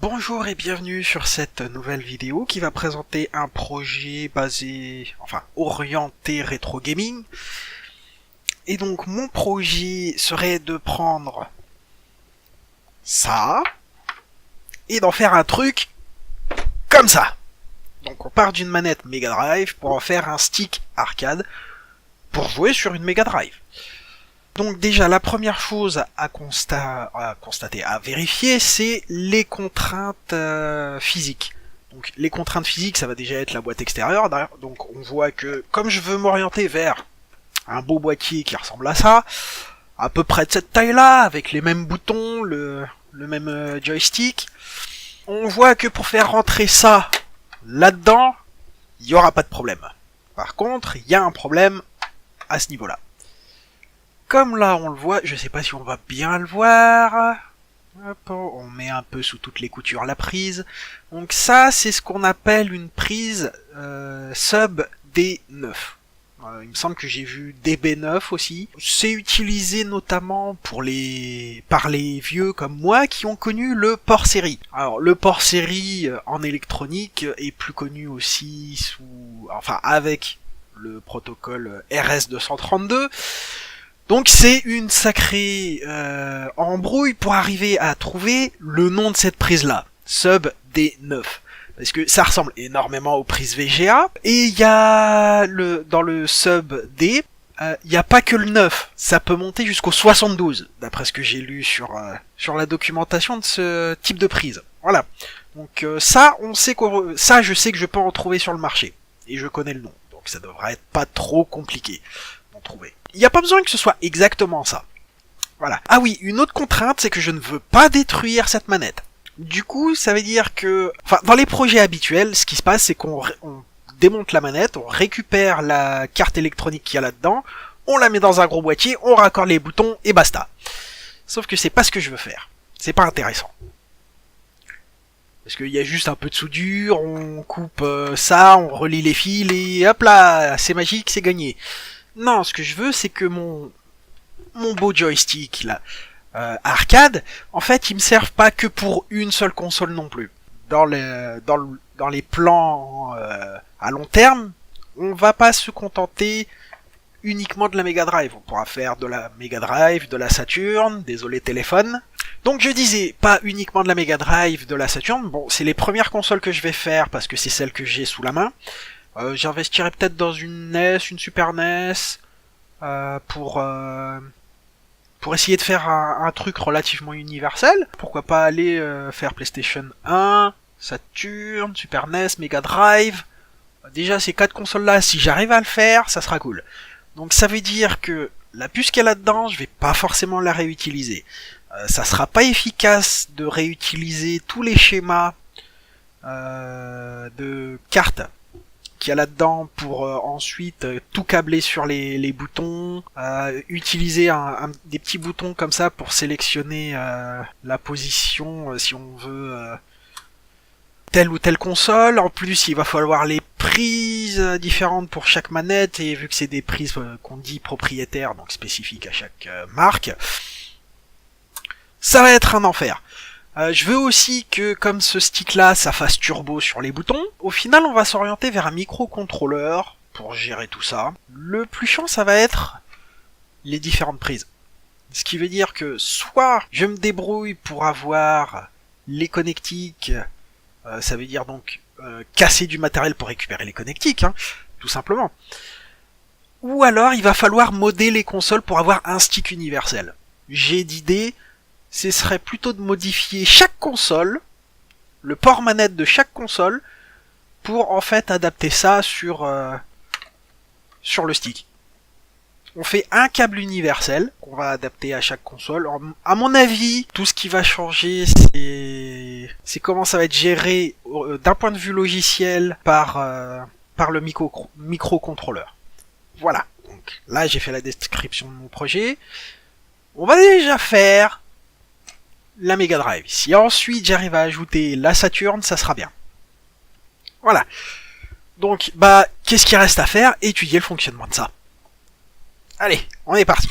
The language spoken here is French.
Bonjour et bienvenue sur cette nouvelle vidéo qui va présenter un projet orienté rétro gaming. Et donc mon projet serait de prendre ça et d'en faire un truc comme ça. Donc on part d'une manette Mega Drive pour en faire un stick arcade pour jouer sur une Mega Drive. Donc déjà la première chose à constater, à vérifier, c'est les contraintes physiques. Donc les contraintes physiques, ça va déjà être la boîte extérieure. Donc on voit que comme je veux m'orienter vers un beau boîtier qui ressemble à ça, à peu près de cette taille-là, avec les mêmes boutons, le même joystick, on voit que pour faire rentrer ça là-dedans, il n'y aura pas de problème. Par contre, il y a un problème à ce niveau-là. Comme là on le voit, je sais pas si on va bien le voir. Hop, on met un peu sous toutes les coutures la prise. Donc ça c'est ce qu'on appelle une prise sub D9. Il me semble que j'ai vu DB9 aussi. C'est utilisé notamment par les vieux comme moi qui ont connu le port série. Alors le port série en électronique est plus connu aussi avec le protocole RS232. Donc c'est une sacrée embrouille pour arriver à trouver le nom de cette prise-là, Sub D9. Parce que ça ressemble énormément aux prises VGA, et il y a dans le Sub D, il n'y a pas que le 9, ça peut monter jusqu'au 72, d'après ce que j'ai lu sur la documentation de ce type de prise. Voilà. Donc ça, je sais que je peux en trouver sur le marché, et je connais le nom, donc ça devrait être pas trop compliqué d'en trouver. Il n'y a pas besoin que ce soit exactement ça. Voilà. Ah oui, une autre contrainte, c'est que je ne veux pas détruire cette manette. Du coup, ça veut dire que... dans les projets habituels, ce qui se passe, c'est qu'on démonte la manette, on récupère la carte électronique qu'il y a là-dedans, on la met dans un gros boîtier, on raccorde les boutons, et basta. Sauf que c'est pas ce que je veux faire. C'est pas intéressant. Parce qu'il y a juste un peu de soudure, on coupe ça, on relie les fils, et hop là, c'est magique, c'est gagné. Non, ce que je veux, c'est que mon beau joystick, là, arcade, en fait, il me serve pas que pour une seule console non plus. Dans les plans à long terme, on va pas se contenter uniquement de la Mega Drive. On pourra faire de la Mega Drive, de la Saturn, désolé téléphone. Donc je disais, pas uniquement de la Mega Drive, de la Saturn. Bon, c'est les premières consoles que je vais faire parce que c'est celles que j'ai sous la main. J'investirais peut-être dans une NES, une Super NES, pour essayer de faire un truc relativement universel. Pourquoi pas aller faire PlayStation 1, Saturn, Super NES, Mega Drive. Déjà ces 4 consoles-là, si j'arrive à le faire, ça sera cool. Donc ça veut dire que la puce qu'il y a là-dedans, je vais pas forcément la réutiliser. Ça sera pas efficace de réutiliser tous les schémas de cartes qu'il y a là-dedans pour ensuite tout câbler sur les boutons, utiliser des petits boutons comme ça pour sélectionner la position si on veut telle ou telle console. En plus, il va falloir les prises différentes pour chaque manette, et vu que c'est des prises qu'on dit propriétaires, donc spécifiques à chaque marque, ça va être un enfer. Je veux aussi que, comme ce stick-là, ça fasse turbo sur les boutons. Au final, on va s'orienter vers un microcontrôleur pour gérer tout ça. Le plus chiant, ça va être les différentes prises. Ce qui veut dire que soit je me débrouille pour avoir les connectiques, ça veut dire donc casser du matériel pour récupérer les connectiques, tout simplement. Ou alors, il va falloir modder les consoles pour avoir un stick universel. J'ai d'idées. Ce serait plutôt de modifier chaque console, le port manette de chaque console, pour en fait adapter ça sur le stick. On fait un câble universel qu'on va adapter à chaque console. À mon avis, tout ce qui va changer, c'est comment ça va être géré d'un point de vue logiciel par le microcontrôleur. Voilà. Donc là, j'ai fait la description de mon projet. On va déjà faire la Mega Drive. Si ensuite j'arrive à ajouter la Saturn, ça sera bien. Voilà. Donc, qu'est-ce qu'il reste à faire? Étudier le fonctionnement de ça. Allez, on est parti.